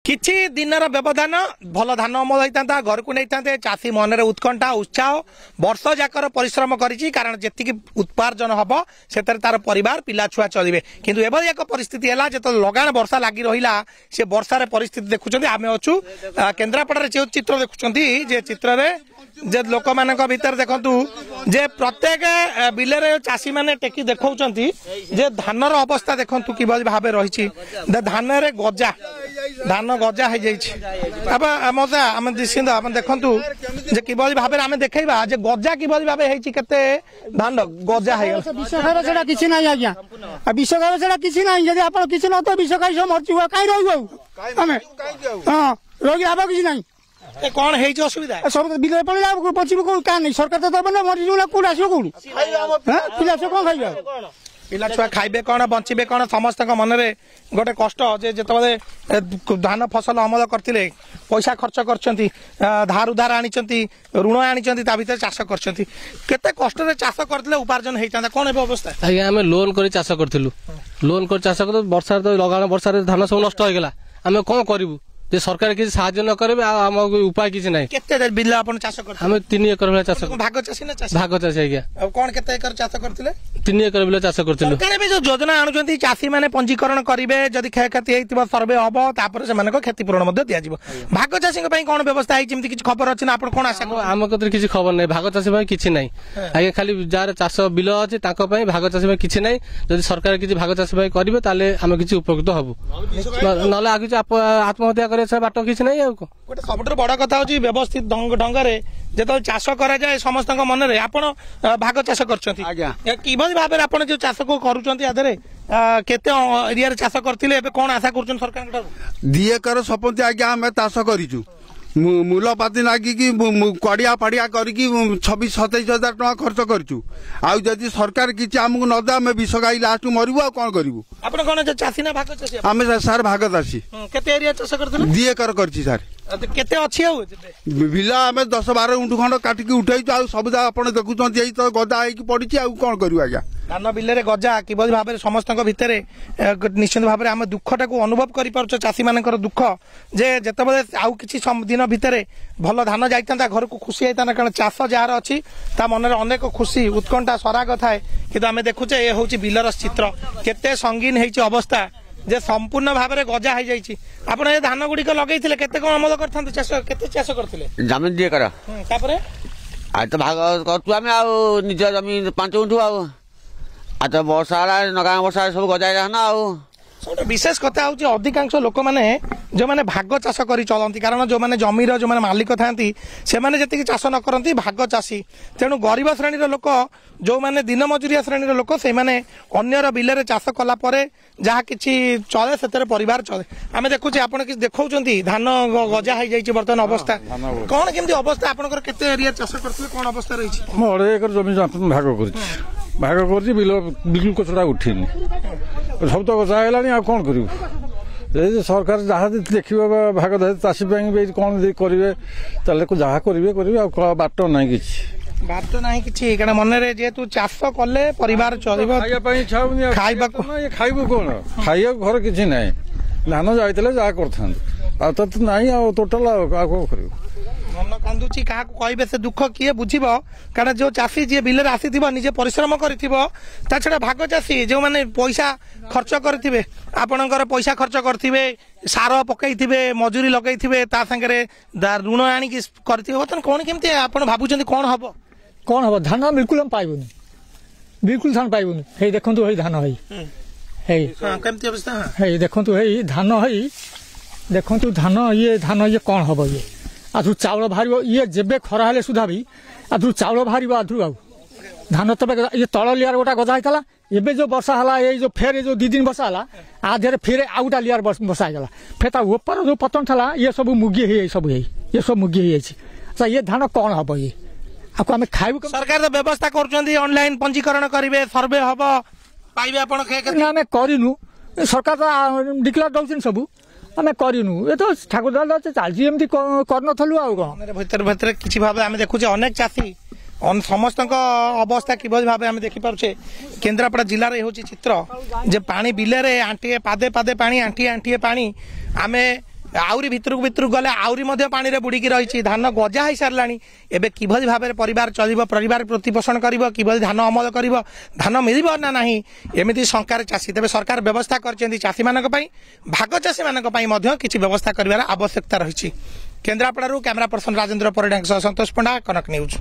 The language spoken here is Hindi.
किछि दिनर व्यवधान भल धान अमल होता घर को नहीं चाषी मन उत्कंठा उत्साह वर्ष जाकर परिश्रम करिछि कारण जेतिकी उत्पार्जन हम से तार परिवार पिला छुआ चलिए किंतु एभली एक परिस्थिति है जो लगाण वर्षा लगी रहा से वर्षार परिस्थिति देखुं आम अच्छु केन्द्रापड़ा जो चित्र देखुं जे चित्र जे लोक मान भीतर देखु जे प्रत्येक बिलरे चाषी मैंने टेकी देखा जे धानर अवस्था देखु कि भाव रही धान गजा धान गजा हो जाए आम निश्चिंत आम देखु जे कि भाव आम देखा जे गजा कि भाव होते धान गजा विषकार किसी ना आज्ञा विषकार से किसी ना जब आप किसी न तो विषकार मरची कहीं रही हाँ रोगी आवा किसी ना कौन है असुविधा सब बिल पड़ा पचिब कौन क्या नहीं सरकार तो दबे ना मरीज कौन आसो कौन पिला छुआ कौन खाइबा पिला छुआ खाइबे कौन बंचे कौन समस्त मन में गोटे कष्ट जे धान फसल अमल करते पैसा खर्च कर उधार आनी ऋण आनी भर चाष करते कष्ट चाष करते उपार्जन होता कौन है अवस्था आज्ञा आम लोन कर चाष करूँ लोन कर चाष कर वर्षा तो लगाण वर्षा धान सब नष्ट हो गला आम कौन करूँ जे सरकार किसी साहाय्य न करे आम उपाय किसी ना केते बिल आपन चाष करते आम 3 एकर भाग चाष भाग चाषी ना चाष भाग चाषी आज्ञा अब कौन केते एकर चाष करथिले 3 एकर बिल चाष करथिलु सरकार भी जो योजना आणुचंती चाषी माने पंजीकरण करिवे जदि क्षयक्षति हेतिबा सर्वे हबो तापर से माने को क्षतिपूरण मध्ये दिया जिवो भाग चाषी के पई कोन व्यवस्था है जेमति किछ खबर अछि ना आपण कोन आशा आम कतरे किछ खबर नै भाग चाषी पई किछ नै आज्ञा खाली जार चाष बिल अछि ताको पई भाग चाषी पई किछ नै जदि सरकार किछ भाग चाषी पई करिवे ताले आम किछ उपकृत हबु नले आगि आत्महत्या करे से बाटो किछ नै गोटे सब बड़ कथा हूँ व्यवस्थित ढंग से जो चाष कराए समस्त मन में आप भाग चाष कर भाव आप जो चाष को करुँचे केते एरिया चाष करते कौन आशा कर सरकार 2 एकर सपंती आज्ञा आम चाष करूँ मूलपाती नागिकी कड़िया पाड़िया करके 26-27 हजार टका खर्च करूँ आदि सरकार किसी आमको नदे आम विष गाई लास्ट मरबू आ कौन करूँ आप चाषी ना भाग चाषी आम सार भाग चाषी केते एरिया चाष करते 2 एकर कर सार केते अच्छी बिल आम 10-12 गुंठ खंड काटिकी उठेचु आ सब आप देखुं तो गदा हो पड़ी आ कौन करूँ आज्ञा धान बिल गजा कि भाव समस्त भितर निश्चित भाव में आम दुखटा को अनुभव कर चाषी मान दुख जे जिते आउ कि दिन भितर भल धान जाता घर को खुशी होता कारण चाष जार अच्छी ता मन में अनेक खुशी उत्कंठा सराग थाए कि आम देखुचे ये हूँ बिलर चित्र केते संगीन होती अवस्था जे संपूर्ण भाव में गजा हो जाए आप धान गुड़िक लगे केते कौन अमल करते चाष करते जमीन 2 एकर आज तो भाग करूँ निज जमीन 5 गुंठ आज तो वर्षा नगा वर्षा सब गजा ना सब विशेष कथा हूँ अधिकांश लोक मैंने जो मैंने भाग चाष कर चलती कारण जो मैंने जमीर जो मैंने मालिक था से मैंने जी चाष न करती भाग चाषी तेणु गरीब श्रेणी लोक जो मैंने दिन मजुरिया श्रेणी लोक से मैंने अन्यर बिल चाष कलापर जहाँ कि चले से परिवार चले आम देखुचे आप देखा धान गजा हो जाए बर्तमान अवस्था कौन केमती अवस्था आपंकर केते एरिया चाष करते कौन अवस्था रही 2 एकर जमीन भाग कर बिल कचड़ा उठिनी सब तो गजा है कौन करूँ सरकार जहाँ देखिए भाग चाषी कौन करेंगे जहाँ करेंगे बाट ना कि बात ना कि मन में जेहेतु चाष कले परिवार चल खाइबू कौन खाइबा घर किसी ना धान जाते जहाँ कर ना टोटाल कौन कर मन कांदुची क्या कहे से दुख किए बुझब कारण जो चाषी जी बिल आसी निजे परिश्रम करा भाग चाषी जो मैंने पैसा खर्च करेंगे आपणकर पैसा खर्च करेंगे सार पकई मजूरी लगे सागे ऋण आणिकी करें कौन केमती आप भावुं कौन हम धान बिल्कुल हम पाइबुनि बिल्कुल धान पाइबुनि हे देखंतु हे धान हे केमती अवस्था हे देखंतु हे धान हे देखंतु धान ये कौन हम ये आधु चाउल बाहर ये जेबे खरा हेले सुधा भी आधु चाउल बाहर आधु आउ धान तब ये तल लियार गोटा गजा होता एबे जो वर्षा है ये जो फेर जो 2 दिन वर्षा है आधे फेर आउ गोटा लियार वर्षा होगा फेर ता ऊपर जो पतन था ये सब मुगी ये सब मुगी अच्छा ये धान कौन हम ये आपको आम खाइबू सरकार तो व्यवस्था कर पंजीकरण करेंगे सर्वे हम पाइबे आप आम करूँ सरकार तो डिक्लेयर दौन सब आम करूँ ये तो ठाकुर दादा चलती एमती कर किसी भाव आम देखुचे अनेक चाषी समस्त अवस्था कि भाव आम देखिपे केन्द्रापड़ा जिलार हूँ चित्र जे पानी बिल आंटीए पादे पादे पानी आंटीए आंटीए पानी आम आउरी भितरक गले आउरी पानी रे बुड़ीकी रही धान गजा हो साराणी एबे किभली भाबरे परिवार चलिबो परिवार प्रतिपोषण करिबो किभली धान अमल करिबो धान मिलिबो ना नाही एमिति शंकार चाषी तेबे सरकार व्यवस्था करचेंदी चाषी मानक पई भाग चाषी मानक पई मध्य किछि व्यवस्था करिवार आवश्यकता रहिछि। केन्द्रापड़ारू कैमरा पर्सन राजेंद्र परिडा संतोष पंडा कनक न्यूज।